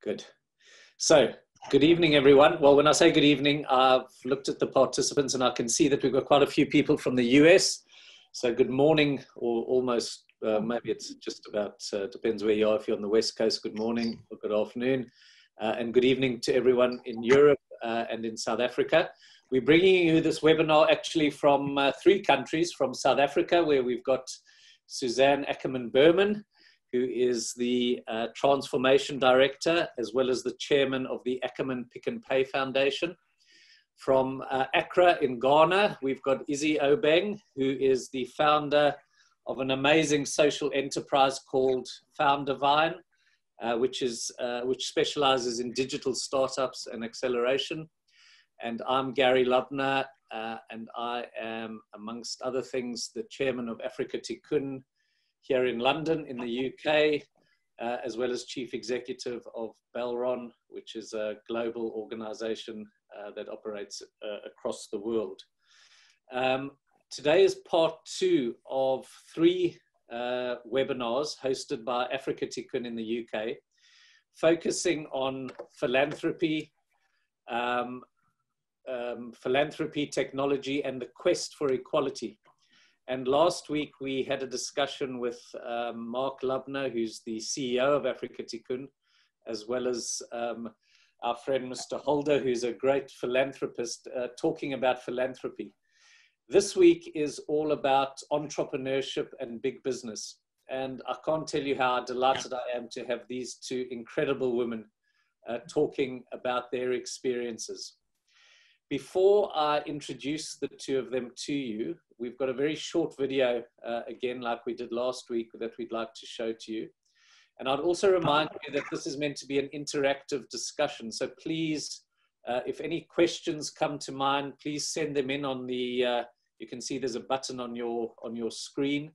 Good. So, good evening, everyone. Well, when I say good evening, I've looked at the participants and I can see that we've got quite a few people from the US. So good morning, or almost, maybe it's just about, depends where you are. If you're on the West Coast, good morning or good afternoon. And good evening to everyone in Europe and in South Africa. We're bringing you this webinar actually from 3 countries, from South Africa, where we've got Suzanne Ackerman-Berman, who is the Transformation Director, as well as the Chairman of the Ackerman Pick and Pay Foundation. From Accra in Ghana, we've got Izzy Obeng, who is the founder of an amazing social enterprise called Foundivine, which specializes in digital startups and acceleration. And I'm Gary Lubner, and I am, amongst other things, the Chairman of Africa Tukun here in London in the UK, as well as Chief Executive of Belron, which is a global organization that operates across the world. Today is part 2 of 3 webinars hosted by Africa Tukun in the UK, focusing on philanthropy, philanthropy, technology, and the quest for equality. And last week we had a discussion with Mark Lubner, who's the CEO of Africa Tukun, as well as our friend Mr. Holder, who's a great philanthropist, talking about philanthropy. This week is all about entrepreneurship and big business. And I can't tell you how delighted I am to have these 2 incredible women talking about their experiences. Before I introduce the 2 of them to you, we've got a very short video, again, like we did last week, that we'd like to show to you. And I'd also remind you that this is meant to be an interactive discussion. So please, if any questions come to mind, please send them in on the, you can see there's a button on your screen,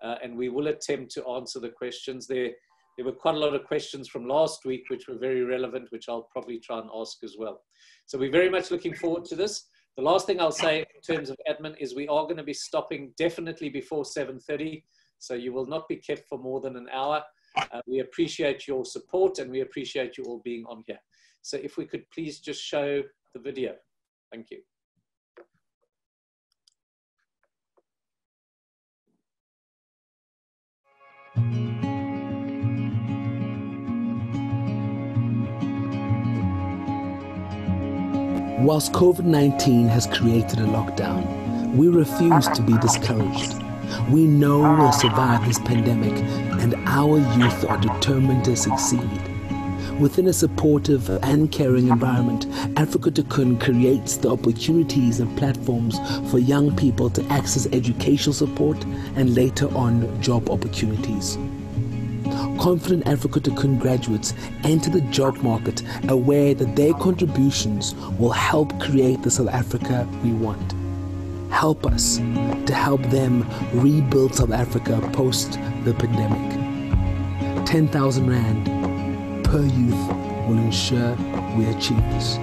and we will attempt to answer the questions. There were quite a lot of questions from last week, which were very relevant, which I'll probably try and ask as well. So we're very much looking forward to this. The last thing I'll say in terms of admin is we are going to be stopping definitely before 7:30. So you will not be kept for more than an hour. We appreciate your support and we appreciate you all being on here. So if we could please just show the video. Thank you. Whilst COVID-19 has created a lockdown, we refuse to be discouraged. We know we'll survive this pandemic, and our youth are determined to succeed. Within a supportive and caring environment, Africa Tukun creates the opportunities and platforms for young people to access educational support and later on job opportunities. Confident Africa Tukun graduates enter the job market aware that their contributions will help create the South Africa we want. Help us to help them rebuild South Africa post the pandemic. 10,000 Rand per youth will ensure we achieve this.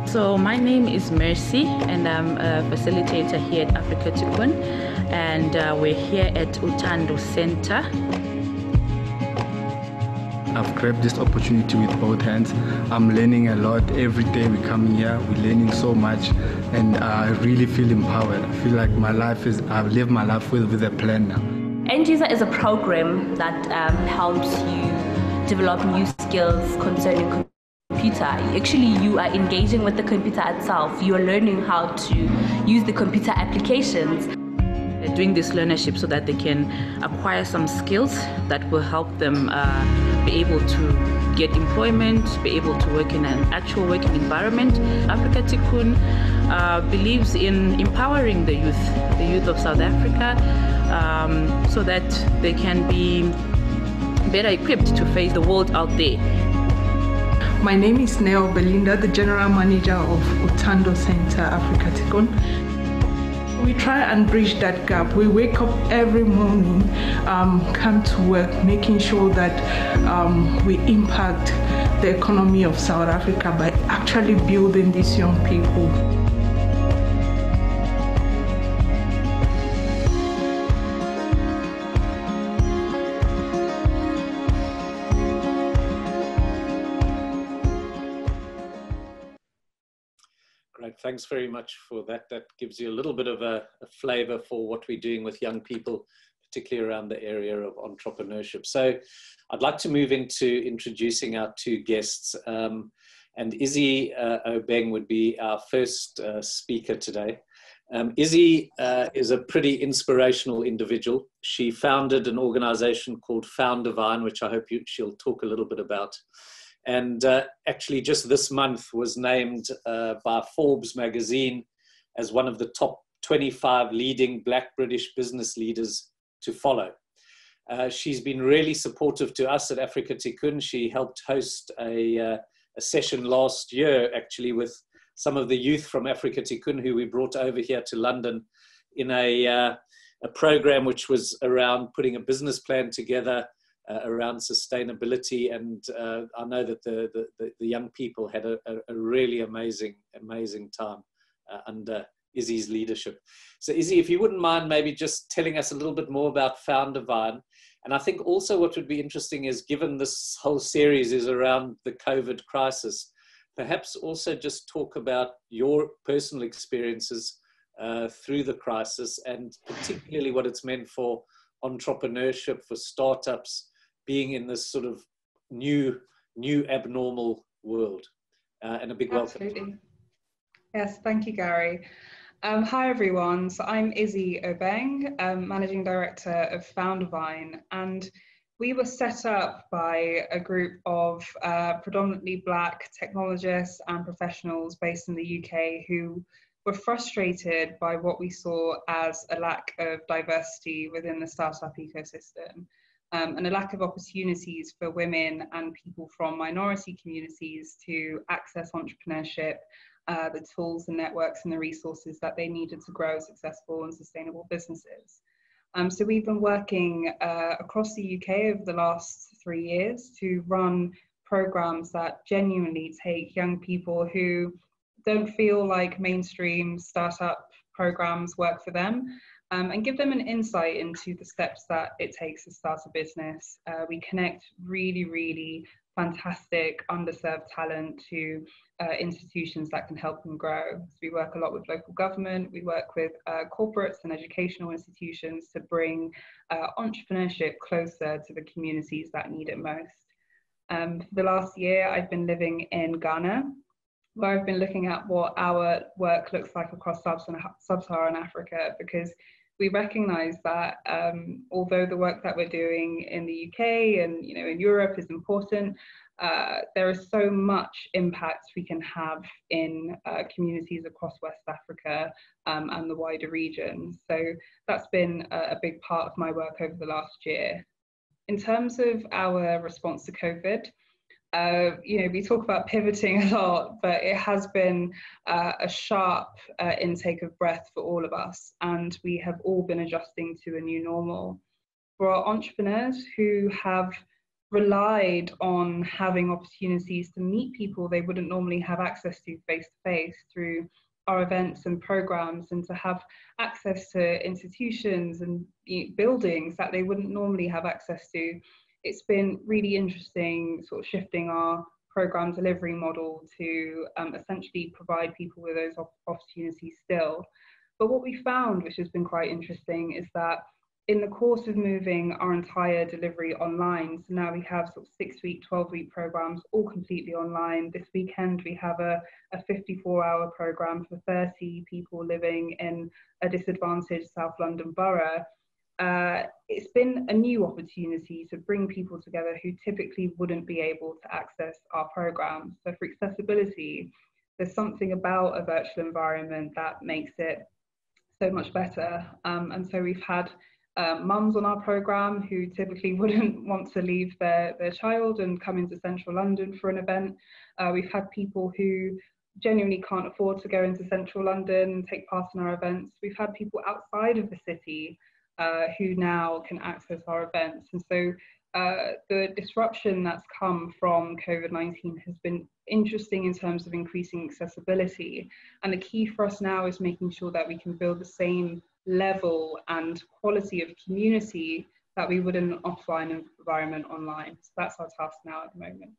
So my name is Mercy and I'm a facilitator here at Africa Tukun, and we're here at Utando Center. I've grabbed this opportunity with both hands. I'm learning a lot. Every day we come here, we're learning so much, and I really feel empowered. I feel like I've lived my life with a plan now. EndUser is a program that helps you develop new skills concerning computer. Actually, you are engaging with the computer itself. You are learning how to use the computer applications. They're doing this learnership so that they can acquire some skills that will help them be able to get employment, be able to work in an actual working environment. Africa Tukun believes in empowering the youth of South Africa, so that they can be better equipped to face the world out there. My name is Neo Belinda, the General Manager of Utando Center, Africa Tukun. We try and bridge that gap. We wake up every morning, come to work, making sure that we impact the economy of South Africa by actually building these young people. thanks very much for that. That gives you a little bit of a flavor for what we're doing with young people, particularly around the area of entrepreneurship. So I'd like to move into introducing our two guests. And Izzy Obeng would be our first speaker today. Izzy is a pretty inspirational individual. She founded an organization called Foundervine, which I hope she'll talk a little bit about. And actually just this month was named by Forbes magazine as one of the top 25 leading Black British business leaders to follow. She's been really supportive to us at Africa Tukun. She helped host a session last year, actually, with some of the youth from Africa Tukun who we brought over here to London in a program which was around putting a business plan together around sustainability. And I know that the young people had a really amazing time under Izzy's leadership. So Izzy, if you wouldn't mind maybe just telling us a little bit more about Foundervine. And I think also what would be interesting is, given this whole series is around the COVID crisis, perhaps also just talk about your personal experiences through the crisis, and particularly what it's meant for entrepreneurship, for startups, being in this sort of new abnormal world. And a big welcome. Absolutely. Yes, thank you, Gary. Hi, everyone. So I'm Izzy Obeng, Managing Director of Foundervine, and we were set up by a group of predominantly Black technologists and professionals based in the UK who were frustrated by what we saw as a lack of diversity within the startup ecosystem, and a lack of opportunities for women and people from minority communities to access entrepreneurship, the tools and networks and the resources that they needed to grow successful and sustainable businesses. So we've been working across the UK over the last 3 years to run programs that genuinely take young people who don't feel like mainstream startup programs work for them, and give them an insight into the steps that it takes to start a business. We connect really fantastic underserved talent to institutions that can help them grow. So we work a lot with local government, we work with corporates and educational institutions to bring entrepreneurship closer to the communities that need it most. For the last year, I've been living in Ghana, where I've been looking at what our work looks like across sub-Saharan Africa, because we recognize that although the work that we're doing in the UK and in Europe is important, there is so much impact we can have in communities across West Africa and the wider region. So that's been a big part of my work over the last year. In terms of our response to COVID, we talk about pivoting a lot, but it has been a sharp intake of breath for all of us, and we have all been adjusting to a new normal. For our entrepreneurs who have relied on having opportunities to meet people they wouldn't normally have access to face-to-face through our events and programs, and to have access to institutions and buildings that they wouldn't normally have access to, it's been really interesting sort of shifting our program delivery model to essentially provide people with those opportunities still. But what we found, which has been quite interesting, is that in the course of moving our entire delivery online, so now we have sort of 6-week, 12-week programs, all completely online. This weekend, we have a 54-hour program for 30 people living in a disadvantaged South London borough. It's been a new opportunity to bring people together who typically wouldn't be able to access our programs. So for accessibility, there's something about a virtual environment that makes it so much better. And so we've had mums on our program who typically wouldn't want to leave their child and come into central London for an event. We've had people who genuinely can't afford to go into central London and take part in our events. We've had people outside of the city who now can access our events. And so the disruption that's come from COVID-19 has been interesting in terms of increasing accessibility. And the key for us now is making sure that we can build the same level and quality of community that we would in an offline environment online. So that's our task now at the moment.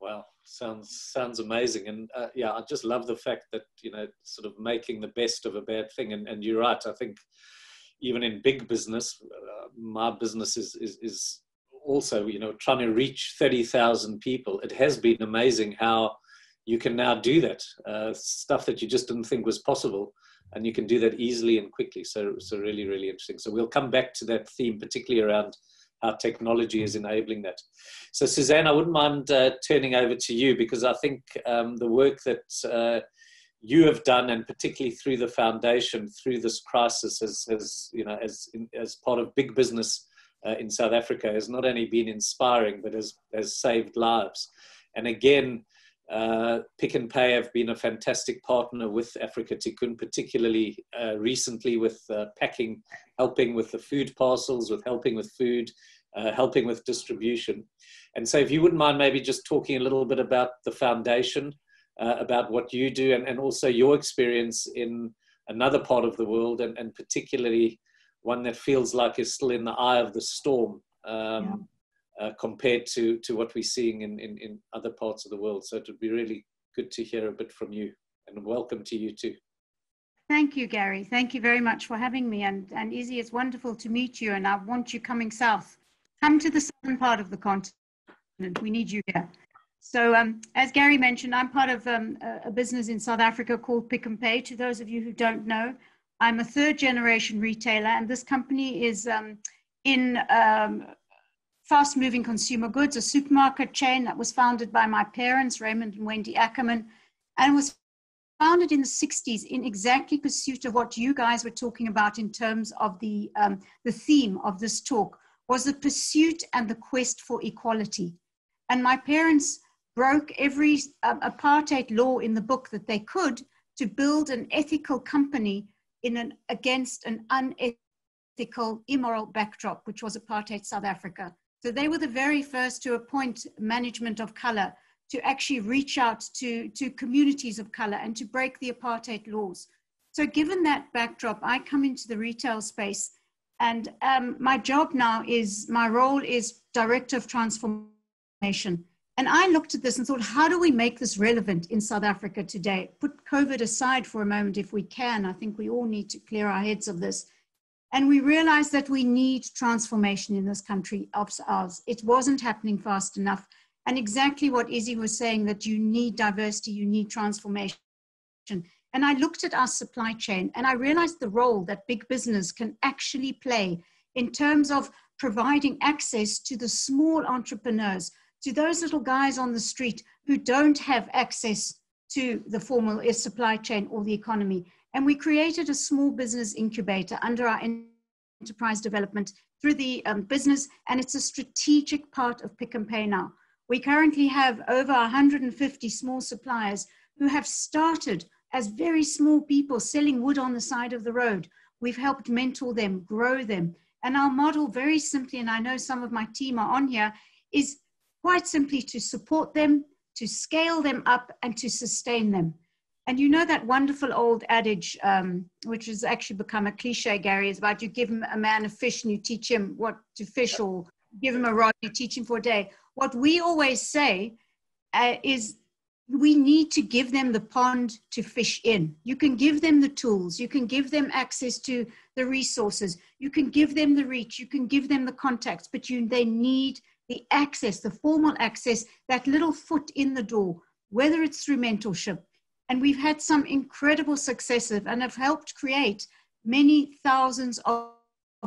Wow, sounds amazing. And yeah, I just love the fact that, you know, sort of making the best of a bad thing. And you're right. I think even in big business, my business is also, you know, trying to reach 30,000 people. It has been amazing how you can now do that, stuff that you just didn't think was possible. And you can do that easily and quickly. So really, really interesting. So we'll come back to that theme, particularly around how technology is enabling that. So Suzanne, I wouldn't mind turning over to you, because I think the work that you have done, and particularly through the foundation, through this crisis, has you know, as part of big business in South Africa, has not only been inspiring, but has saved lives. And again, Pick n Pay have been a fantastic partner with Africa Tukun, particularly recently with packing, helping with the food parcels, with helping with food, helping with distribution. And so if you wouldn't mind maybe just talking a little bit about the foundation, about what you do, and also your experience in another part of the world, and particularly one that feels like is still in the eye of the storm. Compared to what we're seeing in other parts of the world. So it would be really good to hear a bit from you, and welcome to you too. Thank you, Gary. Thank you very much for having me. And Izzy, it's wonderful to meet you, and I want you coming south. Come to the southern part of the continent. We need you here. So as Gary mentioned, I'm part of a business in South Africa called Pick n Pay. To those of you who don't know, I'm a third generation retailer, and this company is in fast-moving consumer goods, a supermarket chain that was founded by my parents, Raymond and Wendy Ackerman, and was founded in the 60s in exactly pursuit of what you guys were talking about in terms of the theme of this talk, was the pursuit and the quest for equality. And my parents broke every apartheid law in the book that they could to build an ethical company against an unethical, immoral backdrop, which was apartheid South Africa. So they were the very first to appoint management of color, to actually reach out to communities of color and to break the apartheid laws. So given that backdrop, I come into the retail space, and my job now my role is Director of Transformation. And I looked at this and thought, how do we make this relevant in South Africa today? Put COVID aside for a moment if we can. I think we all need to clear our heads of this. And we realized that we need transformation in this country of ours. It wasn't happening fast enough. And exactly what Izzy was saying, that you need diversity, you need transformation. And I looked at our supply chain, and I realized the role that big business can actually play in terms of providing access to the small entrepreneurs, to those little guys on the street who don't have access to the formal supply chain or the economy. And we created a small business incubator under our enterprise development through the business, and it's a strategic part of Pick n Pay now. We currently have over 150 small suppliers who have started as very small people selling wood on the side of the road. We've helped mentor them, grow them. And our model, very simply, and I know some of my team are on here, is quite simply to support them, to scale them up, and to sustain them. And you know that wonderful old adage, which has actually become a cliche, Gary, is about you give a man a fish and you teach him what to fish, or give him a rod, you teach him for a day. What we always say is we need to give them the pond to fish in. You can give them the tools, you can give them access to the resources, you can give them the reach, you can give them the contacts, but they need the access, the formal access, that little foot in the door, whether it's through mentorship. And we've had some incredible successes and have helped create many thousands of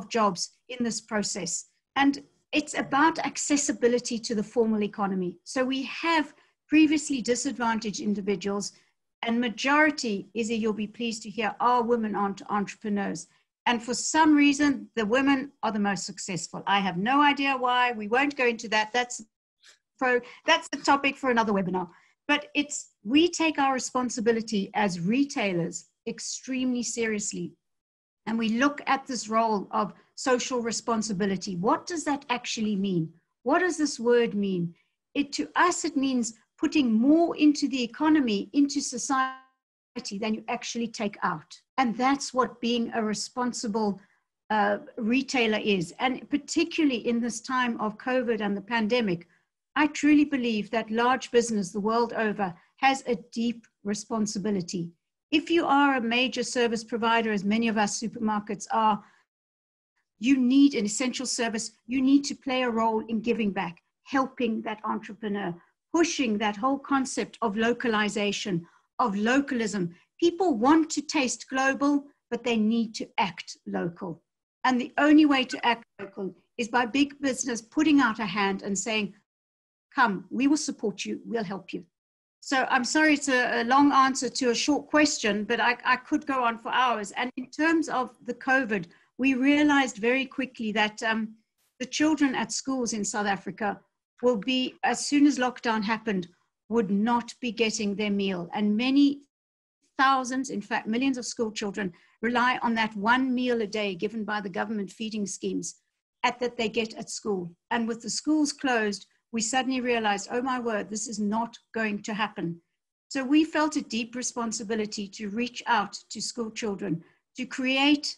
jobs in this process. And it's about accessibility to the formal economy. So we have previously disadvantaged individuals, and majority, Izzy, you'll be pleased to hear, are women entrepreneurs. And for some reason, the women are the most successful. I have no idea why. We won't go into that. That's the topic for another webinar. But we take our responsibility as retailers extremely seriously. And we look at this role of social responsibility. What does that actually mean? What does this word mean? To us, it means putting more into the economy, into society, than you actually take out. And that's what being a responsible retailer is. And particularly in this time of COVID and the pandemic, I truly believe that large business the world over has a deep responsibility. If you are a major service provider, as many of our supermarkets are, you need an essential service. You need to play a role in giving back, helping that entrepreneur, pushing that whole concept of localization, of localism. People want to taste global, but they need to act local. And the only way to act local is by big business putting out a hand and saying, come, we will support you, we'll help you. So I'm sorry it's a long answer to a short question, but I could go on for hours. And in terms of the COVID, we realized very quickly that the children at schools in South Africa will be, as soon as lockdown happened, would not be getting their meal. And many thousands, in fact, millions of school children rely on that one meal a day given by the government feeding schemes that they get at school. And with the schools closed, we suddenly realized, oh my word, this is not going to happen. So we felt a deep responsibility to reach out to school children, to create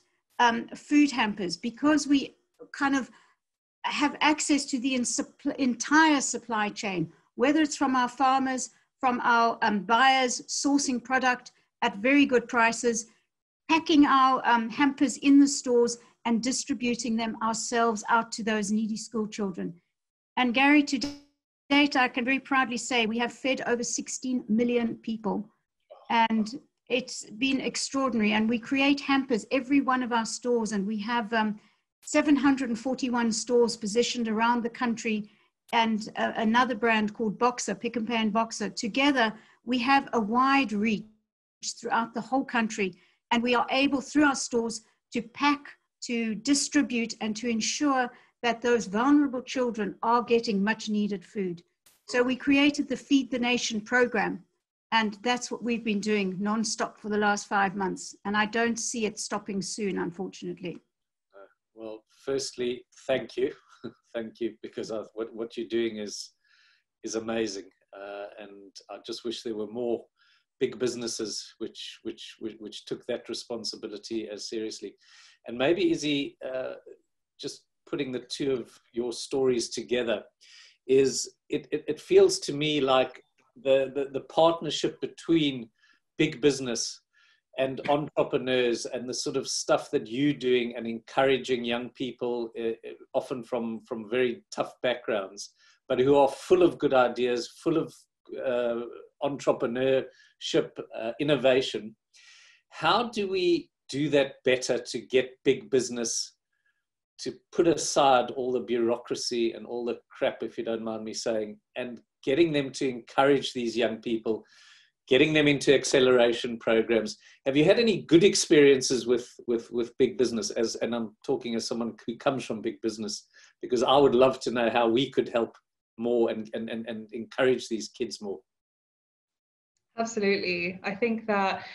food hampers, because we kind of have access to the entire supply chain, whether it's from our farmers, from our buyers, sourcing product at very good prices, packing our hampers in the stores and distributing them ourselves out to those needy school children. And Gary, to date, I can very proudly say we have fed over 16 million people, and it's been extraordinary. And we create hampers every one of our stores, and we have 741 stores positioned around the country, and another brand called Boxer, Pick and Pan Boxer. Together, we have a wide reach throughout the whole country, and we are able, through our stores, to pack, to distribute, and to ensure that those vulnerable children are getting much needed food. So we created the Feed the Nation program, and that's what we've been doing nonstop for the last 5 months. And I don't see it stopping soon, unfortunately. Well, firstly, thank you. Thank you, because what you're doing is amazing. And I just wish there were more big businesses which took that responsibility as seriously. And maybe, Izzy, just putting the two of your stories together, it feels to me like the partnership between big business and entrepreneurs, and the sort of stuff that you're doing and encouraging young people, often from very tough backgrounds, but who are full of good ideas, full of entrepreneurship, innovation. How do we do that better to get big business to put aside all the bureaucracy and all the crap, if you don't mind me saying, and getting them to encourage these young people, getting them into acceleration programs? Have you had any good experiences with big business? And I'm talking as someone who comes from big business, because I would love to know how we could help more and encourage these kids more. Absolutely. I think that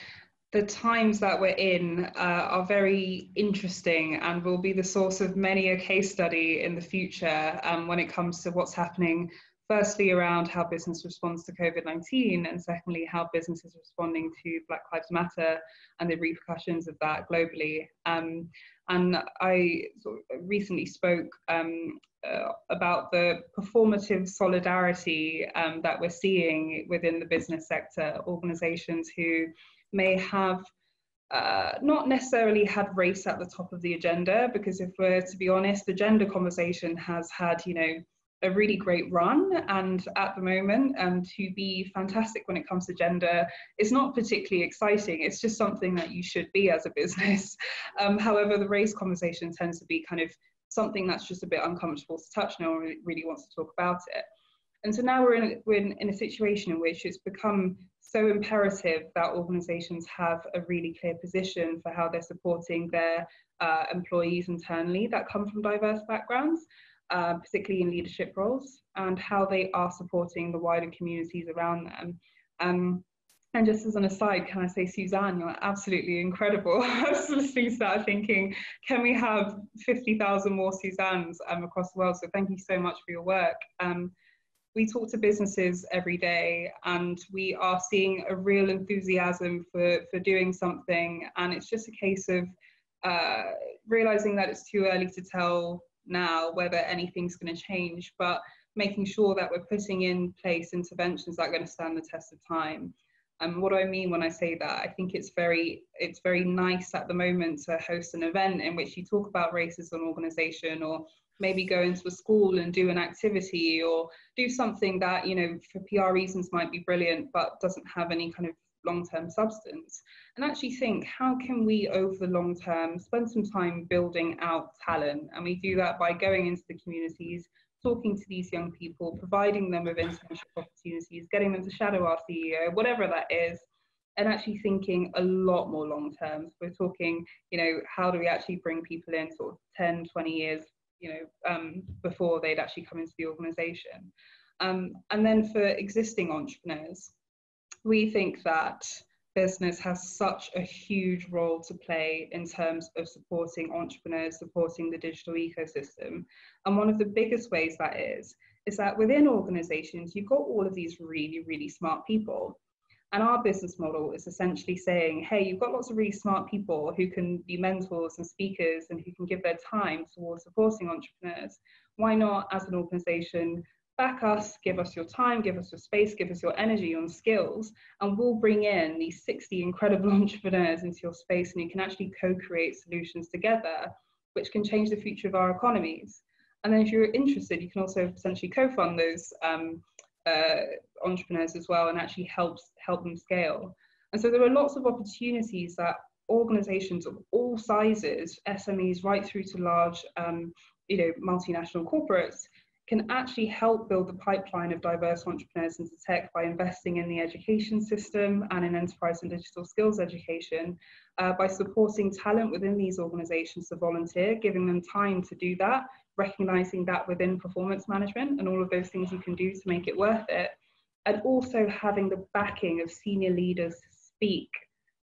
the times that we're in are very interesting and will be the source of many a case study in the future when it comes to what's happening, firstly around how business responds to COVID-19, and secondly how business is responding to Black Lives Matter and the repercussions of that globally. And I recently spoke about the performative solidarity that we're seeing within the business sector, organizations who may have not necessarily had race at the top of the agenda, because if we're to be honest, the gender conversation has had, a really great run, and at the moment, to be fantastic when it comes to gender is not particularly exciting. It's just something that you should be as a business. However, the race conversation tends to be kind of something that's just a bit uncomfortable to touch. No one really wants to talk about it. And so now we're in a situation in which it's become so imperative that organizations have a really clear position for how they're supporting their employees internally that come from diverse backgrounds, particularly in leadership roles, and how they are supporting the wider communities around them. And just as an aside, can I say, Suzanne, you're absolutely incredible. I was listening to that thinking, can we have 50,000 more Suzannes across the world? So thank you so much for your work. We talk to businesses every day, and we are seeing a real enthusiasm for doing something. And it's just a case of realizing that it's too early to tell now whether anything's going to change. But making sure that we're putting in place interventions that are going to stand the test of time. And what do I mean when I say that? I think it's very nice at the moment to host an event in which you talk about race as an organization, or maybe go into a school and do an activity, or do something that, you know, for PR reasons might be brilliant, but doesn't have any kind of long-term substance. And actually think, how can we over the long term spend some time building out talent? And we do that by going into the communities, talking to these young people, providing them with internship opportunities, getting them to shadow our CEO, whatever that is, and actually thinking a lot more long term. So we're talking, you know, how do we actually bring people in sort of 10, 20 years, you know, before they'd actually come into the organization. And then for existing entrepreneurs, we think that business has such a huge role to play in terms of supporting entrepreneurs, supporting the digital ecosystem. And one of the biggest ways that is that within organizations, you've got all of these really, really smart people. And our business model is essentially saying, hey, you've got lots of really smart people who can be mentors and speakers and who can give their time towards supporting entrepreneurs. Why not, as an organization, back us, give us your time, give us your space, give us your energy and skills, and we'll bring in these 60 incredible entrepreneurs into your space, and you can actually co-create solutions together, which can change the future of our economies. And then if you're interested, you can also potentially co-fund those entrepreneurs as well, and actually help them scale. And so there are lots of opportunities that organizations of all sizes, SMEs right through to large you know, multinational corporates, can actually help build the pipeline of diverse entrepreneurs into tech by investing in the education system and in enterprise and digital skills education, by supporting talent within these organizations to volunteer, giving them time to do that, recognizing that within performance management and all of those things you can do to make it worth it, and also having the backing of senior leaders to speak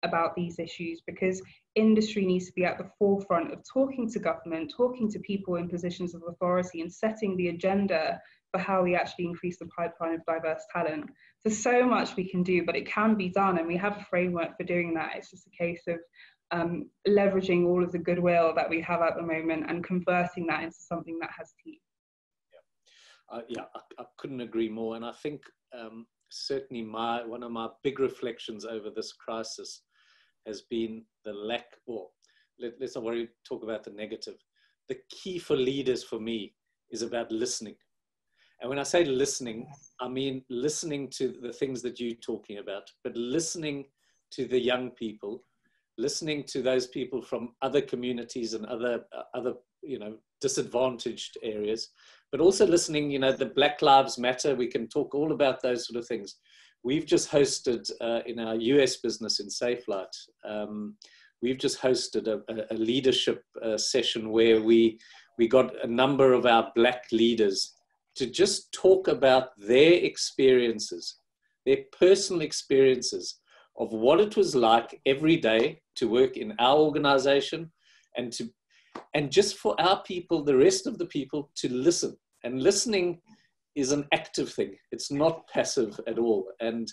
about these issues, because industry needs to be at the forefront of talking to government, talking to people in positions of authority, and setting the agenda for how we actually increase the pipeline of diverse talent. So much we can do, but it can be done, and we have a framework for doing that. It's just a case of leveraging all of the goodwill that we have at the moment and converting that into something that has teeth. Yeah, I couldn't agree more. And I think certainly one of my big reflections over this crisis has been the lack, or let's not worry, talk about the negative. The key for leaders for me is about listening. And when I say listening, I mean listening to the things that you're talking about, but listening to the young people, listening to those people from other communities and other you know, disadvantaged areas, but also listening, you know, the Black Lives Matter, we can talk all about those sort of things. We've just hosted in our US business in SafeLight, we've just hosted a leadership session where we got a number of our Black leaders to just talk about their experiences, their personal experiences of what it was like every day to work in our organization, and just for our people, the rest of the people, to listen. And listening is an active thing. It's not passive at all. And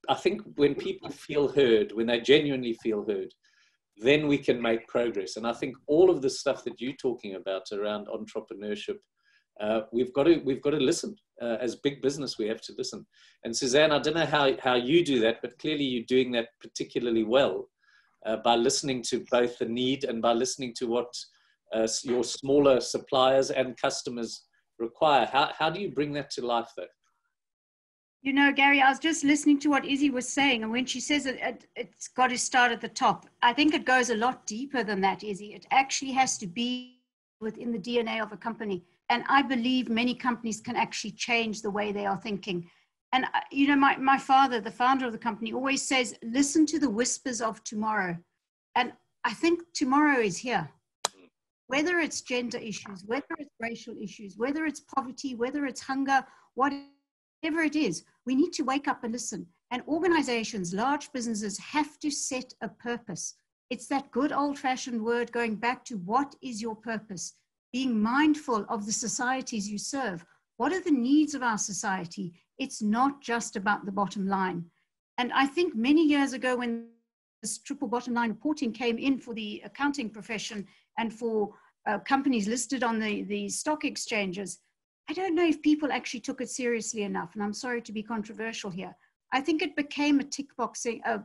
I think when people feel heard, when they genuinely feel heard, then we can make progress. And I think all of the stuff that you're talking about around entrepreneurship, we've got to listen. As big business, we have to listen. And Suzanne, I don't know how you do that, but clearly you're doing that particularly well by listening to both the need and by listening to what your smaller suppliers and customers require. How do you bring that to life, though? You know, Gary, I was just listening to what Izzy was saying, and when she says it's got to start at the top, I think it goes a lot deeper than that, Izzy. It actually has to be within the DNA of a company. And I believe many companies can actually change the way they are thinking. And, you know, my father, the founder of the company, always says, listen to the whispers of tomorrow. And I think tomorrow is here. Whether it's gender issues, whether it's racial issues, whether it's poverty, whether it's hunger, whatever it is, we need to wake up and listen. And organizations, large businesses, have to set a purpose. It's that good old-fashioned word going back to what is your purpose? Being mindful of the societies you serve. What are the needs of our society? It's not just about the bottom line. And I think many years ago when this triple bottom line reporting came in for the accounting profession and for companies listed on the stock exchanges, I don't know if people actually took it seriously enough, and I'm sorry to be controversial here. I think it became a tick boxing, a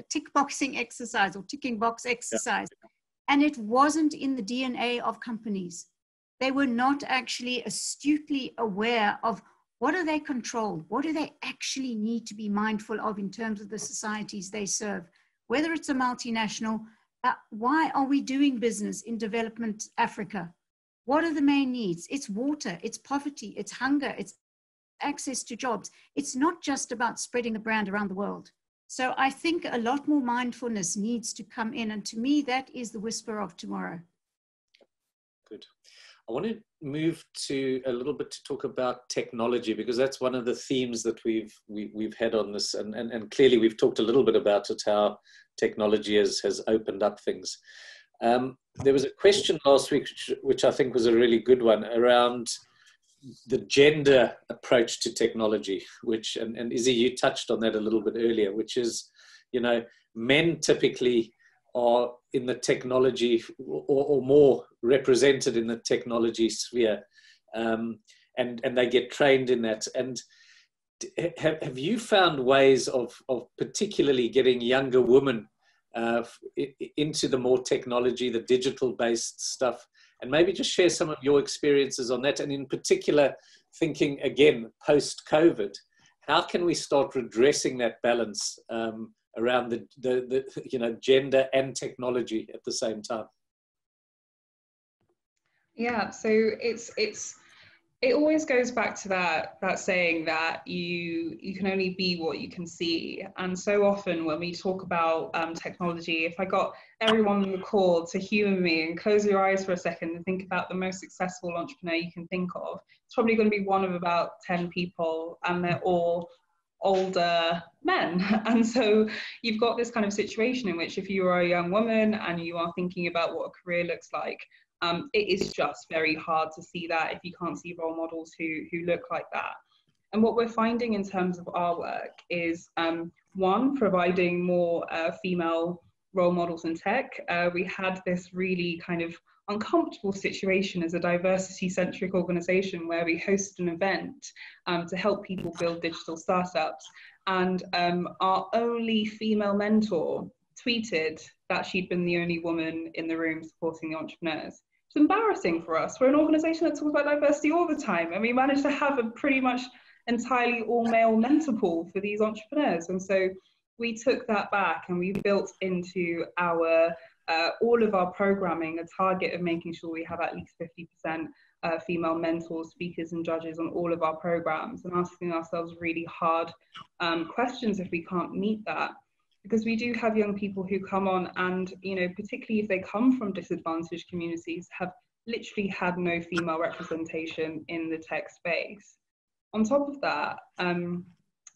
tick boxing exercise or ticking box exercise. Yeah. And it wasn't in the DNA of companies. They were not actually astutely aware of what do they control? What do they actually need to be mindful of in terms of the societies they serve? Whether it's a multinational, why are we doing business in development Africa? What are the main needs? It's water, it's poverty, it's hunger, it's access to jobs. It's not just about spreading the brand around the world. So I think a lot more mindfulness needs to come in. And to me, that is the whisper of tomorrow. Good. I want to move to a little bit to talk about technology, because that's one of the themes that we've had on this. And clearly we've talked a little bit about it, how technology has opened up things. There was a question last week, which I think was a really good one, around the gender approach to technology, which, and Izzy, you touched on that a little bit earlier, which is, men typically are in the technology or more represented in the technology sphere, and they get trained in that. And have you found ways of particularly getting younger women into the more technology, the digital-based stuff? And maybe just share some of your experiences on that. And in particular, thinking again, post-COVID, how can we start redressing that balance around the gender and technology at the same time? Yeah, so it always goes back to that saying that you can only be what you can see. And so often when we talk about technology, if I got everyone on the call to humor me and close your eyes for a second and think about the most successful entrepreneur you can think of, it's probably going to be one of about 10 people, and they're all older men. And so you've got this kind of situation in which if you are a young woman and you are thinking about what a career looks like, it is just very hard to see that if you can't see role models who look like that. And what we're finding in terms of our work is, one, providing more female role models in tech. We had this really kind of uncomfortable situation as a diversity-centric organization where we hosted an event to help people build digital startups. And our only female mentor tweeted that she'd been the only woman in the room supporting the entrepreneurs. It's embarrassing for us. We're an organization that talks about diversity all the time, and we managed to have a pretty much entirely all-male mentor pool for these entrepreneurs. And so we took that back and we built into our all of our programming a target of making sure we have at least 50% female mentors, speakers and judges on all of our programs, and asking ourselves really hard questions if we can't meet that. Because we do have young people who come on and, particularly if they come from disadvantaged communities, have literally had no female representation in the tech space. On top of that,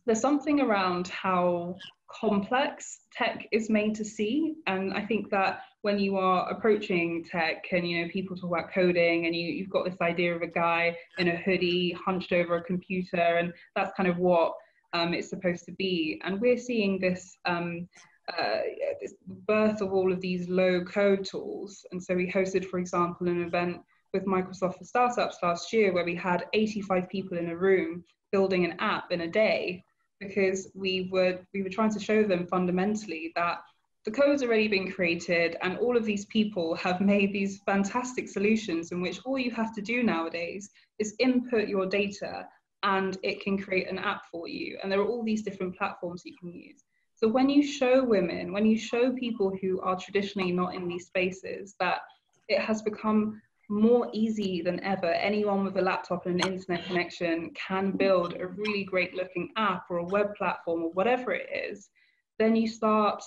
there's something around how complex tech is made to see. And I think that when you are approaching tech and, people talk about coding and you've got this idea of a guy in a hoodie hunched over a computer, and that's kind of what it's supposed to be. And we're seeing this, this birth of all of these low code tools. And so we hosted, for example, an event with Microsoft for Startups last year where we had 85 people in a room building an app in a day, because we were trying to show them fundamentally that the code's already been created and all of these people have made these fantastic solutions in which all you have to do nowadays is input your data and it can create an app for you. And there are all these different platforms you can use. So when you show women, when you show people who are traditionally not in these spaces, that it has become more easy than ever, anyone with a laptop and an internet connection can build a really great looking app or a web platform or whatever it is, then you start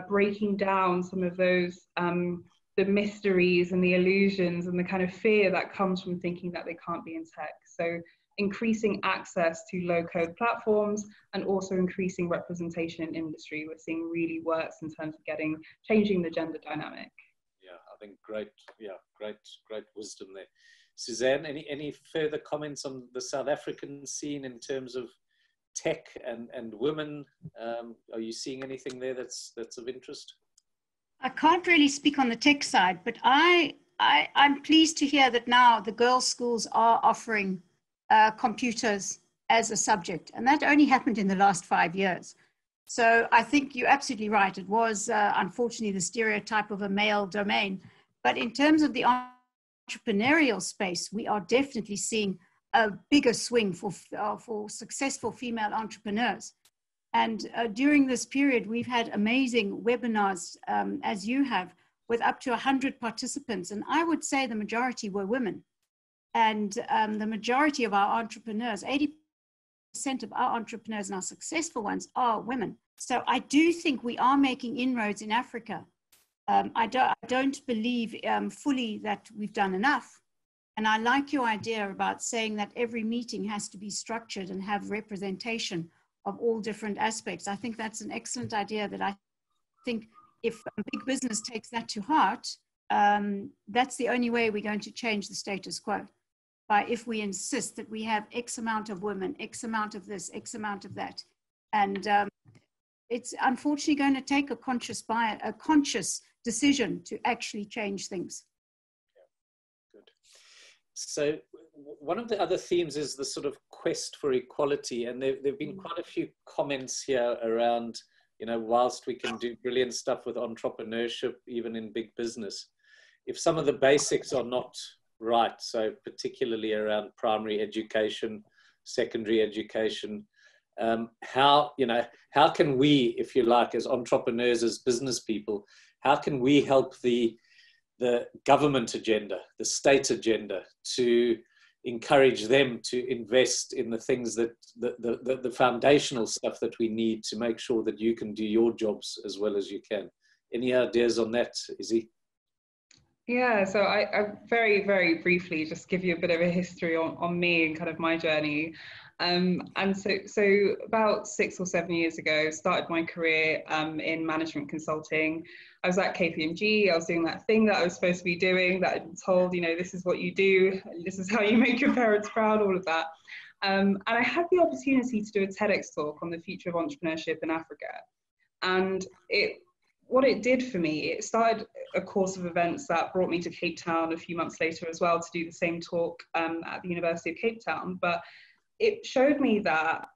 breaking down some of those, the mysteries and the illusions and the kind of fear that comes from thinking that they can't be in tech. So increasing access to low-code platforms and also increasing representation in industry, we're seeing really works in terms of changing the gender dynamic. Yeah, I think great wisdom there. Suzanne, any further comments on the South African scene in terms of tech and women? Are you seeing anything there that's of interest? I can't really speak on the tech side, but I I'm pleased to hear that now the girls' schools are offering computers as a subject, and that only happened in the last 5 years. So I think you're absolutely right. It was unfortunately the stereotype of a male domain, but in terms of the entrepreneurial space, we are definitely seeing a bigger swing for successful female entrepreneurs. And during this period, we've had amazing webinars, as you have, with up to 100 participants. And I would say the majority were women. And the majority of our entrepreneurs, 80% of our entrepreneurs and our successful ones are women. So I do think we are making inroads in Africa. I don't believe fully that we've done enough. And I like your idea about saying that every meeting has to be structured and have representation of all different aspects. I think that's an excellent idea that I think if big business takes that to heart, that's the only way we're going to change the status quo. By if we insist that we have X amount of women, X amount of this, X amount of that. And it's unfortunately going to take a conscious decision to actually change things. Good. So one of the other themes is the sort of quest for equality. And there've been quite a few comments here around, you know, whilst we can do brilliant stuff with entrepreneurship, even in big business, if some of the basics are not right, so particularly around primary education, secondary education, how can we, if you like, as entrepreneurs, as business people, how can we help the government agenda, the state agenda, to encourage them to invest in the things that the foundational stuff that we need to make sure that you can do your jobs as well as you can? Any ideas on that, Izzy? Yeah, so I very, very briefly just give you a bit of a history on me and kind of my journey. And so about 6 or 7 years ago, started my career in management consulting. I was at KPMG. I was doing that thing that I was supposed to be doing, that I'd been told, you know, this is what you do, this is how you make your parents proud, all of that. And I had the opportunity to do a TEDx talk on the future of entrepreneurship in Africa. And what it did for me, it started a course of events that brought me to Cape Town a few months later as well to do the same talk at the University of Cape Town. But it showed me that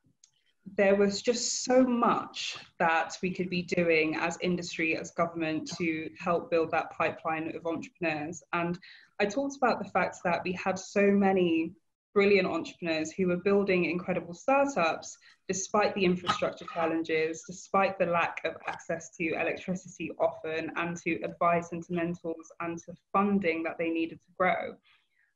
there was just so much that we could be doing as industry, as government, to help build that pipeline of entrepreneurs. And I talked about the fact that we had so many brilliant entrepreneurs who were building incredible startups despite the infrastructure challenges, despite the lack of access to electricity often, and to advice and to mentors and to funding that they needed to grow.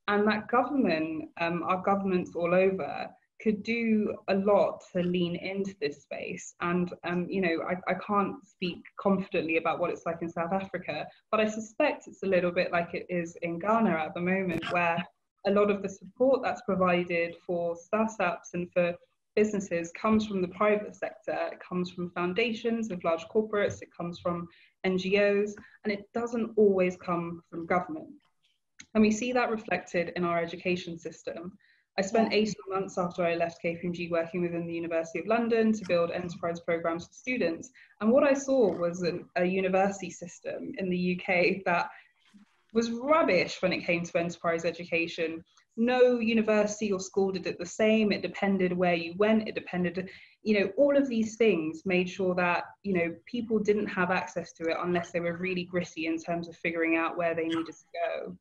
And that government, our governments all over, could do a lot to lean into this space. And, you know, I can't speak confidently about what it's like in South Africa, but I suspect it's a little bit like it is in Ghana at the moment, where a lot of the support that's provided for startups and for businesses comes from the private sector. It comes from foundations of large corporates, it comes from NGOs, and it doesn't always come from government. And we see that reflected in our education system. I spent 18 months after I left KPMG working within the University of London to build enterprise programs for students. And what I saw was a university system in the UK that was rubbish when it came to enterprise education. No university or school did it the same. It depended where you went. It depended, you know, all of these things made sure that, you know, people didn't have access to it unless they were really gritty in terms of figuring out where they needed to go.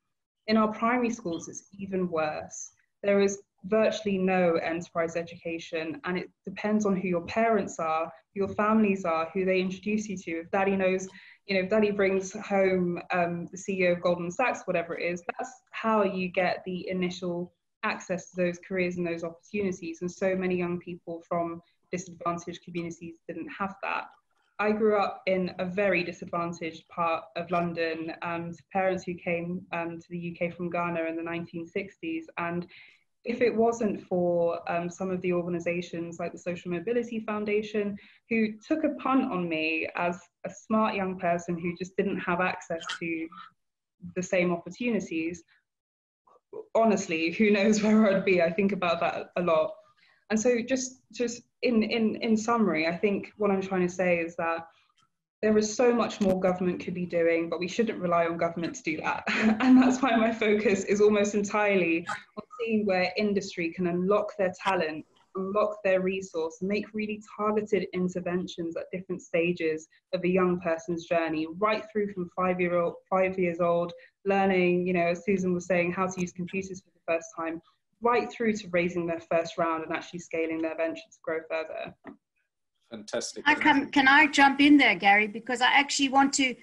In our primary schools, it's even worse. There is virtually no enterprise education, and it depends on who your parents are, who your families are, who they introduce you to. If daddy knows, you know, if daddy brings home the CEO of Goldman Sachs, whatever it is, that's how you get the initial access to those careers and those opportunities. And so many young people from disadvantaged communities didn't have that. I grew up in a very disadvantaged part of London, parents who came to the UK from Ghana in the 1960s. And if it wasn't for some of the organizations like the Social Mobility Foundation, who took a punt on me as a smart young person who just didn't have access to the same opportunities, honestly, who knows where I'd be? I think about that a lot. And so just in summary, I think what I'm trying to say is that there is so much more government could be doing, but we shouldn't rely on government to do that. And that's why my focus is almost entirely on seeing where industry can unlock their talent, unlock their resource, and make really targeted interventions at different stages of a young person's journey, right through from 5 years old, learning, you know, as Susan was saying, how to use computers for the first time, right through to raising their first round and actually scaling their venture to grow further. Fantastic. Can I jump in there, Gary? Because I actually want to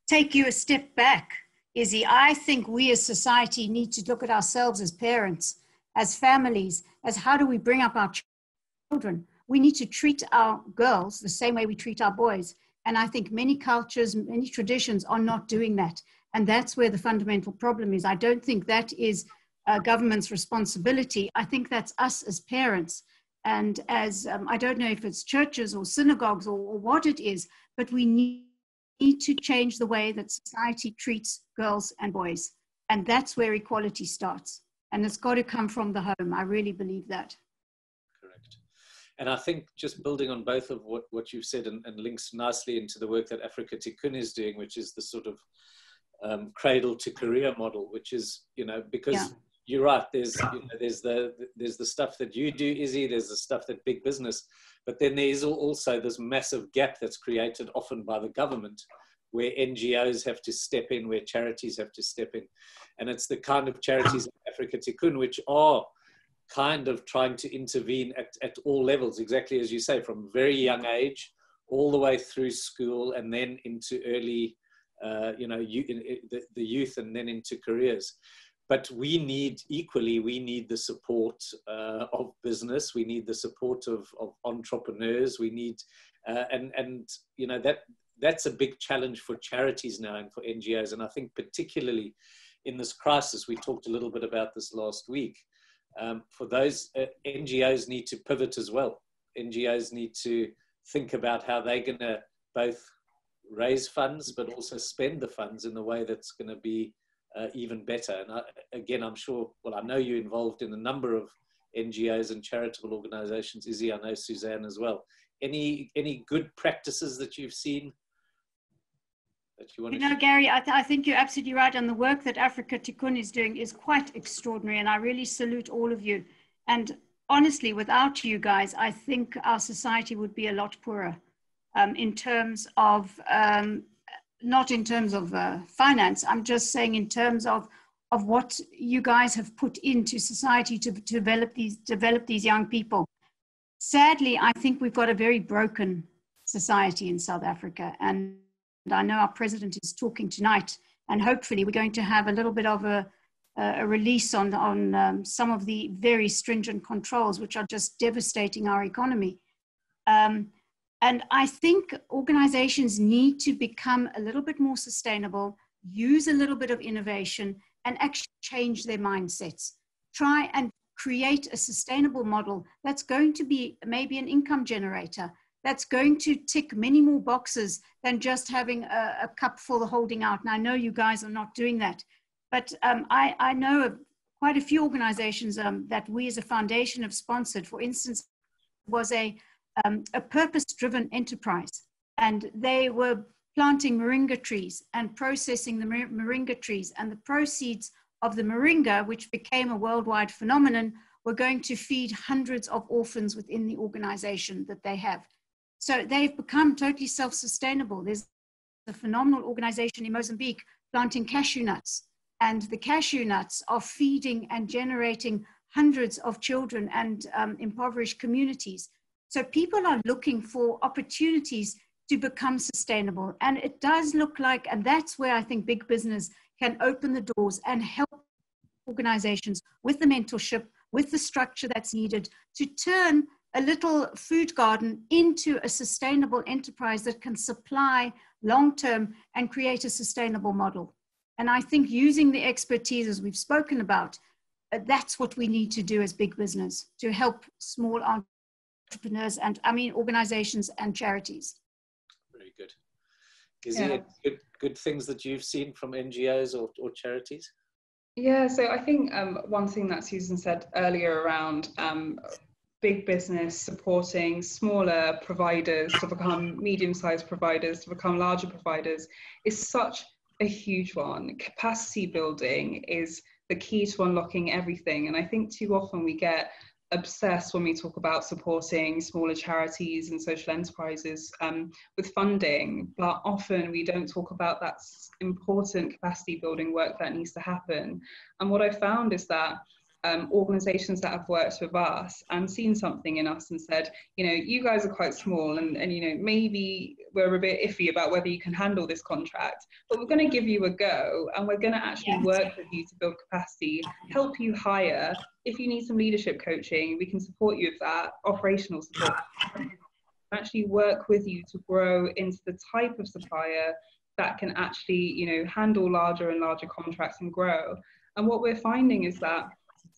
take you a step back, Izzy. I think we as society need to look at ourselves as parents, as families, as how do we bring up our children. We need to treat our girls the same way we treat our boys. And I think many cultures, many traditions are not doing that. And that's where the fundamental problem is. I don't think that is government's responsibility. I think that's us as parents. And as, I don't know if it's churches or synagogues or what it is, but we need to change the way that society treats girls and boys. And that's where equality starts. And it's got to come from the home. I really believe that. Correct. And I think just building on both of what you've said and links nicely into the work that Africa Tukun is doing, which is the sort of cradle to career model, which is, you know, because yeah. You're right. There's, you know, there's the stuff that you do, Izzy. There's the stuff that big business, but then there's also this massive gap that's created often by the government, where NGOs have to step in, where charities have to step in, and it's the kind of charities in Africa Tukun which are kind of trying to intervene at all levels, exactly as you say, from very young age all the way through school and then into early, you know, the youth and then into careers. But we need the support of business. We need the support of entrepreneurs. We need, and you know, that's a big challenge for charities now and for NGOs. And I think particularly in this crisis, we talked a little bit about this last week. For those NGOs need to pivot as well. NGOs need to think about how they're going to both raise funds, but also spend the funds in the way that's going to be even better. And again, I'm sure, well, I know you're involved in a number of NGOs and charitable organizations. Izzy, I know Suzanne as well. Any good practices that you've seen that you want to share? Gary, I think you're absolutely right. And the work that Africa Tukun is doing is quite extraordinary. And I really salute all of you. And honestly, without you guys, I think our society would be a lot poorer in terms of not in terms of finance, I'm just saying in terms of what you guys have put into society to develop these young people. Sadly, I think we've got a very broken society in South Africa. And I know our president is talking tonight, and hopefully we're going to have a little bit of a release on some of the very stringent controls, which are just devastating our economy. And I think organizations need to become a little bit more sustainable, use a little bit of innovation, and actually change their mindsets. Try and create a sustainable model that's going to be maybe an income generator, that's going to tick many more boxes than just having a cup full of holding out. And I know you guys are not doing that, but I know of quite a few organizations that we as a foundation have sponsored. For instance, was a purpose-driven enterprise, and they were planting moringa trees and processing the moringa trees, and the proceeds of the moringa, which became a worldwide phenomenon, were going to feed hundreds of orphans within the organization that they have. So they've become totally self-sustainable. There's a phenomenal organization in Mozambique planting cashew nuts, and the cashew nuts are feeding and generating hundreds of children and impoverished communities. So people are looking for opportunities to become sustainable. And it does look like, and that's where I think big business can open the doors and help organizations with the mentorship, with the structure that's needed to turn a little food garden into a sustainable enterprise that can supply long-term and create a sustainable model. And I think using the expertise, as we've spoken about, that's what we need to do as big business to help small entrepreneurs and organizations and charities. Very good. Is there good things that you've seen from NGOs or charities? Yeah, so I think one thing that Susan said earlier around big business supporting smaller providers to become medium-sized providers, to become larger providers, is such a huge one. Capacity building is the key to unlocking everything. And I think too often we get obsessed when we talk about supporting smaller charities and social enterprises with funding, but often we don't talk about that important capacity building work that needs to happen. And what I found is that organizations that have worked with us and seen something in us and said, you know, you guys are quite small and you know, maybe we're a bit iffy about whether you can handle this contract, but we're going to give you a go and we're going to actually work with you to build capacity, help you hire. If you need some leadership coaching, we can support you with that, operational support, actually work with you to grow into the type of supplier that can actually, you know, handle larger and larger contracts and grow. And what we're finding is that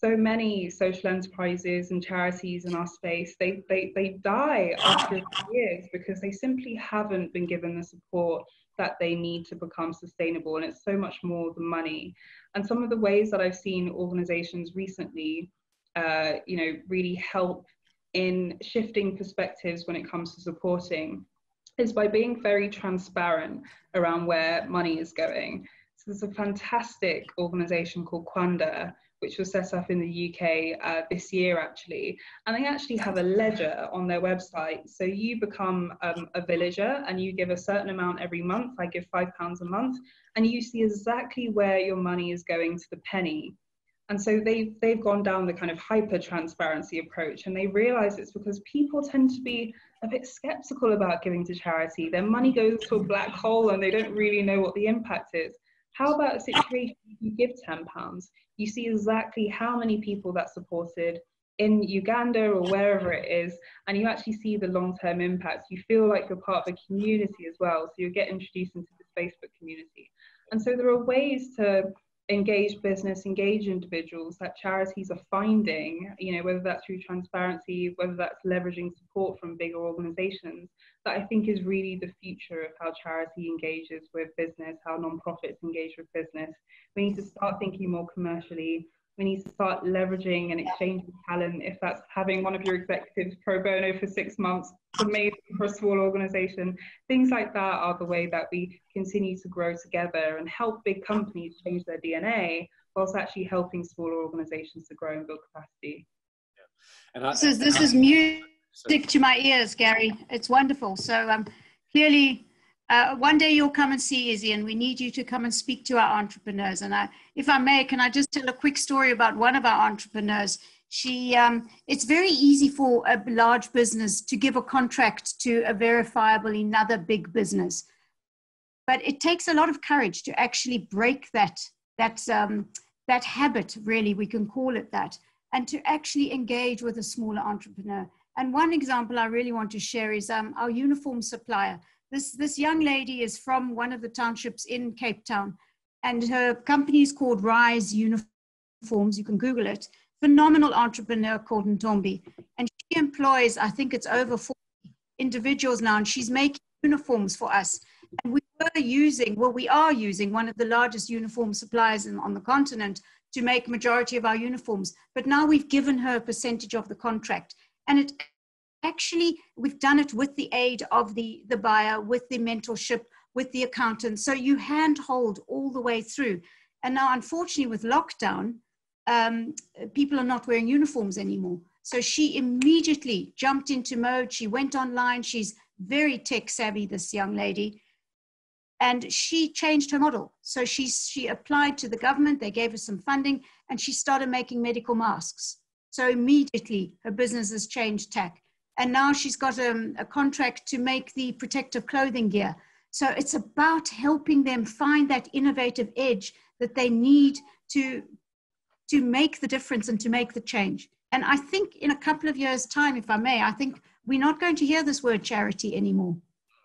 so many social enterprises and charities in our space, they die after a few years because they simply haven't been given the support that they need to become sustainable. And it's so much more than money. And some of the ways that I've seen organizations recently, you know, really help in shifting perspectives when it comes to supporting is by being very transparent around where money is going. So there's a fantastic organization called Quanda, which was set up in the UK this year actually. And they actually have a ledger on their website. So you become a villager and you give a certain amount every month. I give £5 a month and you see exactly where your money is going to the penny. And so they've gone down the kind of hyper transparency approach, and they realize it's because people tend to be a bit skeptical about giving to charity. Their money goes to a black hole and they don't really know what the impact is. How about a situation you give £10? You see exactly how many people that supported in Uganda or wherever it is, and you actually see the long-term impact. You feel like you're part of a community as well, so you get introduced into this Facebook community. And so there are ways to engage business, engage individuals that charities are finding, you know, whether that's through transparency, whether that's leveraging support from bigger organizations, that I think is really the future of how charity engages with business, how nonprofits engage with business. We need to start thinking more commercially. We need to start leveraging and exchanging talent. If that's having one of your executives pro bono for 6 months, amazing for a small organization. Things like that are the way that we continue to grow together and help big companies change their DNA, whilst actually helping smaller organizations to grow and build capacity. Yeah. And this is music to my ears, Gary. It's wonderful. So clearly, one day you'll come and see Izzy, and we need you to come and speak to our entrepreneurs. And if I may, can I just tell a quick story about one of our entrepreneurs? It's very easy for a large business to give a contract to a verifiable another big business, but it takes a lot of courage to actually break that habit, really, we can call it that, and to actually engage with a smaller entrepreneur. And one example I really want to share is our uniform supplier. This young lady is from one of the townships in Cape Town, and her company is called Rise Uniforms. You can Google it. Phenomenal entrepreneur called Ntombi. And she employs, I think it's over 40 individuals now, and she's making uniforms for us. And we are using one of the largest uniform suppliers on the continent to make majority of our uniforms. But now we've given her a percentage of the contract. And we've done it with the aid of the buyer, with the mentorship, with the accountant. So you handhold all the way through. And now, unfortunately, with lockdown, people are not wearing uniforms anymore. So she immediately jumped into mode. She went online. She's very tech savvy, this young lady. And she changed her model. So she applied to the government. They gave her some funding, and she started making medical masks. So immediately her business has changed tack. And now she's got a contract to make the protective clothing gear. So it's about helping them find that innovative edge that they need to make the difference and to make the change. And I think in a couple of years' time, if I may, I think we're not going to hear this word charity anymore.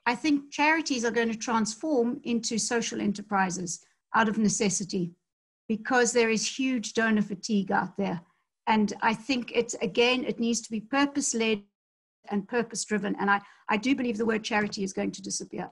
I think charities are going to transform into social enterprises out of necessity, because there is huge donor fatigue out there. And I think it needs to be purpose-led and purpose-driven. And I do believe the word charity is going to disappear.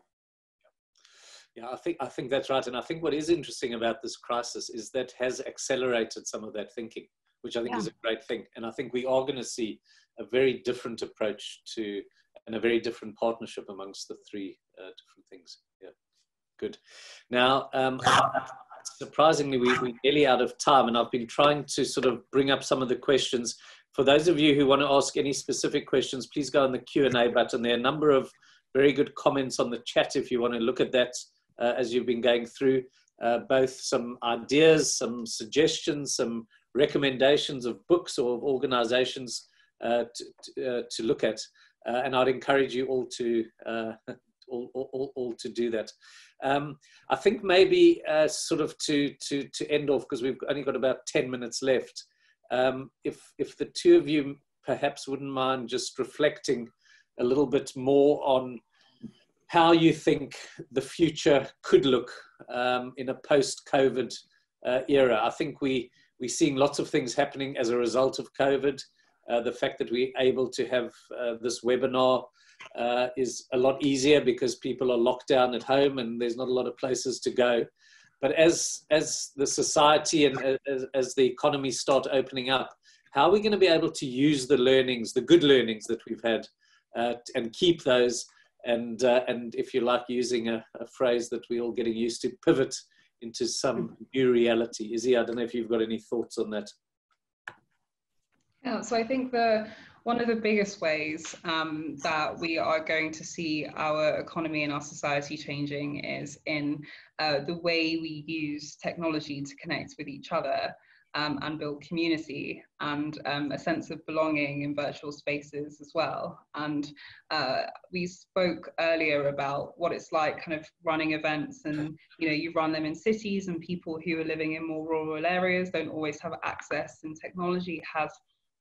Yeah, I think that's right. And I think what is interesting about this crisis is that has accelerated some of that thinking. which I think is a great thing. And I think we are going to see a very different approach to, and a very different partnership amongst the three different things. Yeah, good. Now, surprisingly, we're nearly out of time, and I've been trying to sort of bring up some of the questions. For those of you who want to ask any specific questions, please go on the Q&A button. There are a number of very good comments on the chat if you want to look at that as you've been going through, both some ideas, some suggestions, some recommendations of books or of organizations to look at. And I'd encourage you all to all to do that. I think maybe sort of to end off, because we've only got about 10 minutes left, if the two of you perhaps wouldn't mind just reflecting a little bit more on how you think the future could look in a post-COVID era. I think we're seeing lots of things happening as a result of COVID. The fact that we're able to have this webinar is a lot easier because people are locked down at home and there's not a lot of places to go. But as the society and as the economy start opening up, how are we going to be able to use the learnings, the good learnings that we've had, and keep those, and if you like using a phrase that we're all getting used to, pivot into some new reality? Izzy, I don't know if you've got any thoughts on that. Yeah, so I think one of the biggest ways that we are going to see our economy and our society changing is in the way we use technology to connect with each other and build community and a sense of belonging in virtual spaces as well. And we spoke earlier about what it's like kind of running events, and you run them in cities, and people who are living in more rural areas don't always have access, and technology has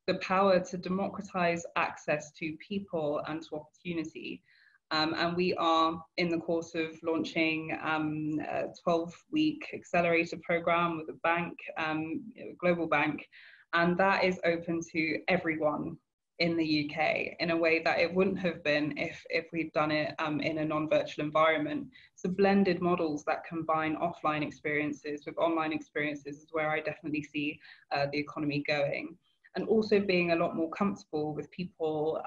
the power to democratize access to people and to opportunity. And we are in the course of launching a 12-week accelerator program with a bank, a global bank, and that is open to everyone in the UK in a way that it wouldn't have been if we'd done it in a non-virtual environment. So blended models that combine offline experiences with online experiences is where I definitely see the economy going. And also being a lot more comfortable with people,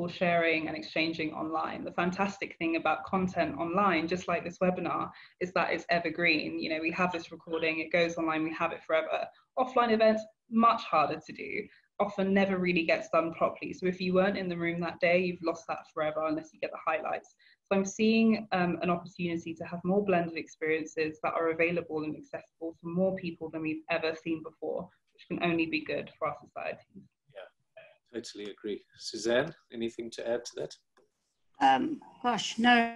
sharing and exchanging online. The fantastic thing about content online, just like this webinar, is that it's evergreen. We have this recording, it goes online, we have it forever. Offline events, much harder to do, often never really gets done properly. So if you weren't in the room that day, you've lost that forever unless you get the highlights. So I'm seeing an opportunity to have more blended experiences that are available and accessible to more people than we've ever seen before, which can only be good for our society. Yeah, totally agree. Suzanne, anything to add to that? Gosh, no.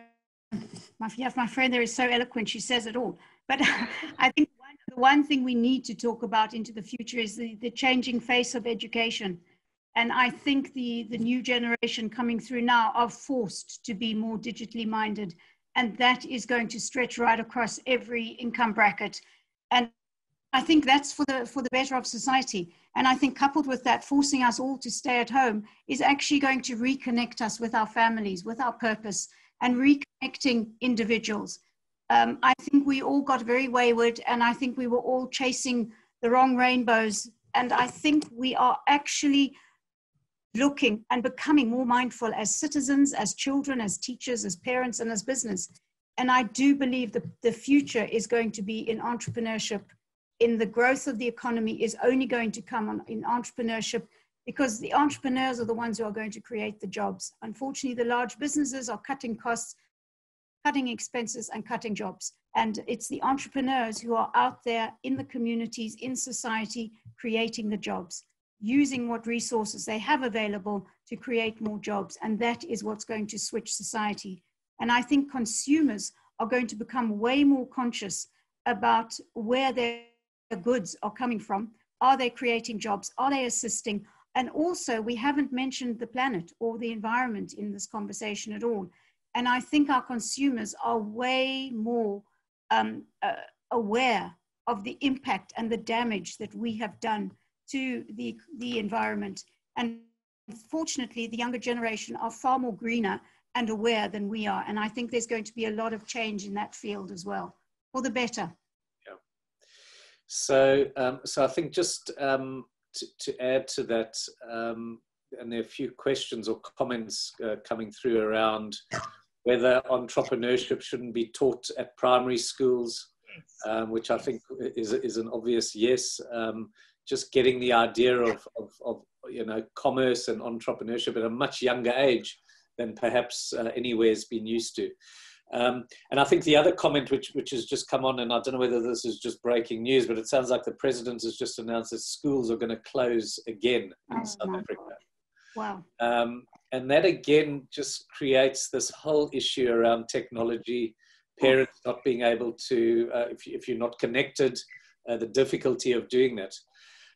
My friend there is so eloquent, she says it all. But I think the one thing we need to talk about into the future is the changing face of education. And I think the new generation coming through now are forced to be more digitally minded. And that is going to stretch right across every income bracket. And I think that's for the better of society. And I think coupled with that, forcing us all to stay at home is actually going to reconnect us with our families, with our purpose, and reconnecting individuals. I think we all got very wayward, and I think we were all chasing the wrong rainbows. And I think we are actually looking and becoming more mindful as citizens, as children, as teachers, as parents, and as business. And I do believe that the future is going to be in entrepreneurship. In the growth of the economy is only going to come in entrepreneurship, because the entrepreneurs are the ones who are going to create the jobs. Unfortunately, the large businesses are cutting costs, cutting expenses, and cutting jobs. And it's the entrepreneurs who are out there in the communities, in society, creating the jobs, using what resources they have available to create more jobs. And that is what's going to switch society. And I think consumers are going to become way more conscious about where their goods are coming from. Are they creating jobs? Are they assisting? And also, we haven't mentioned the planet or the environment in this conversation at all. And I think our consumers are way more aware of the impact and the damage that we have done to the environment. And fortunately, the younger generation are far more greener and aware than we are. And I think there's going to be a lot of change in that field as well, for the better. So, so I think just to add to that, and there are a few questions or comments coming through around whether entrepreneurship shouldn't be taught at primary schools, which I think is an obvious yes. Just getting the idea of you know, commerce and entrepreneurship at a much younger age than perhaps anywhere's been used to. And I think the other comment which has just come on, and I don't know whether this is just breaking news, but it sounds like the president has just announced that schools are going to close again in South Africa. Wow. And that again just creates this whole issue around technology, parents not being able to, if you're not connected, the difficulty of doing that.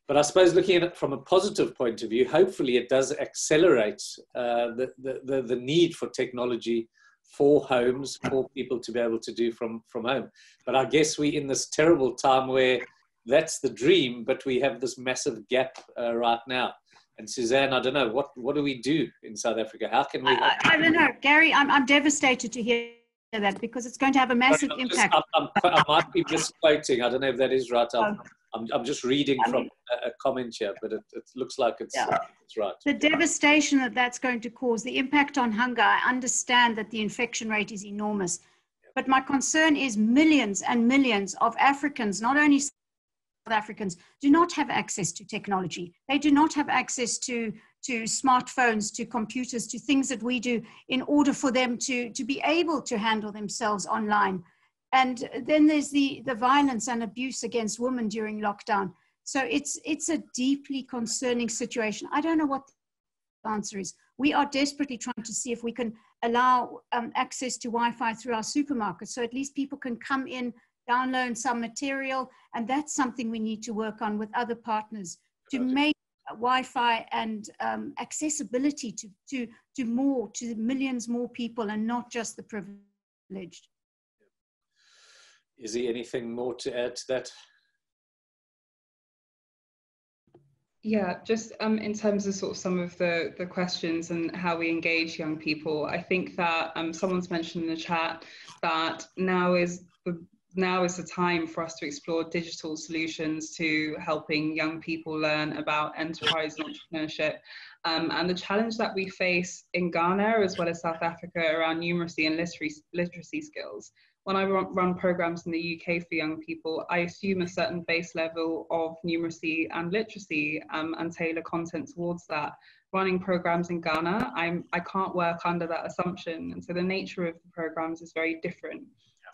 But I suppose looking at it from a positive point of view, hopefully it does accelerate the need for technology for homes, for people to be able to do from home. But I guess we're in this terrible time where that's the dream, but we have this massive gap right now. And Suzanne, I don't know, what do we do in South Africa? How can we? I don't know, Gary, I'm devastated to hear that, because it's going to have a massive impact. I might be misquoting. I don't know if that is right. I'm just reading from a comment here, but it looks like it's right. The devastation that's going to cause, the impact on hunger, I understand that the infection rate is enormous. But my concern is millions and millions of Africans, not only South Africans, do not have access to technology. They do not have access to smartphones, to computers, to things that we do in order for them to be able to handle themselves online. And then there's the violence and abuse against women during lockdown. So it's a deeply concerning situation. I don't know what the answer is. We are desperately trying to see if we can allow access to Wi-Fi through our supermarkets, so at least people can come in, download some material, and that's something we need to work on with other partners to make Wi-Fi and accessibility to millions more people, and not just the privileged. Is there anything more to add to that? Yeah, just in terms of sort of some of the questions and how we engage young people, I think that someone's mentioned in the chat that now is the time for us to explore digital solutions to helping young people learn about enterprise and entrepreneurship. And the challenge that we face in Ghana as well as South Africa around numeracy and literacy skills. When I run programs in the UK for young people, I assume a certain base level of numeracy and literacy and tailor content towards that. Running programs in Ghana, I can't work under that assumption. And so the nature of the programs is very different.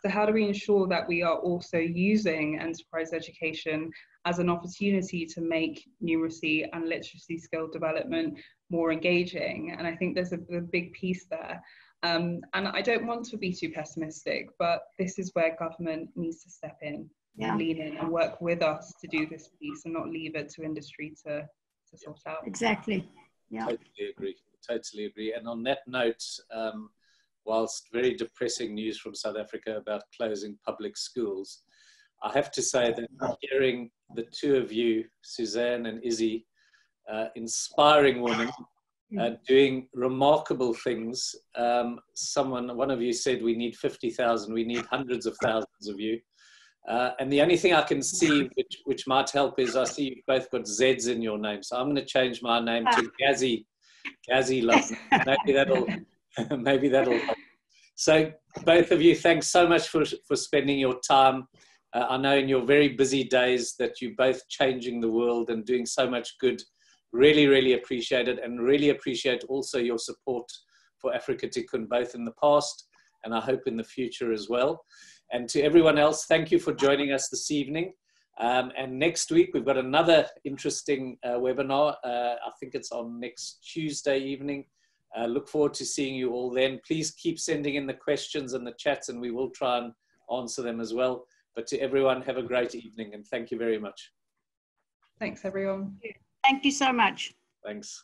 So how do we ensure that we are also using enterprise education as an opportunity to make numeracy and literacy skill development more engaging? And I think there's a big piece there. And I don't want to be too pessimistic, but this is where government needs to step in and lean in and work with us to do this piece and not leave it to industry to sort out. Exactly. Yeah. Totally agree. And on that note, whilst very depressing news from South Africa about closing public schools, I have to say that hearing the two of you, Suzanne and Izzy, inspiring women, doing remarkable things. One of you said we need 50,000, we need hundreds of thousands of you. And the only thing I can see which might help is I see you've both got Zs in your name. So I'm going to change my name to Gazzy Lubner. Maybe that'll help. So both of you, thanks so much for spending your time. I know in your very busy days that you're both changing the world and doing so much good. Really, really appreciate it, and really appreciate also your support for Africa Tukun, both in the past and I hope in the future as well. And to everyone else, thank you for joining us this evening. And next week, we've got another interesting webinar. I think it's on next Tuesday evening. Look forward to seeing you all then. Please keep sending in the questions and the chats, and we will try and answer them as well. But to everyone, have a great evening, and thank you very much. Thanks, everyone. Thank you so much. Thanks.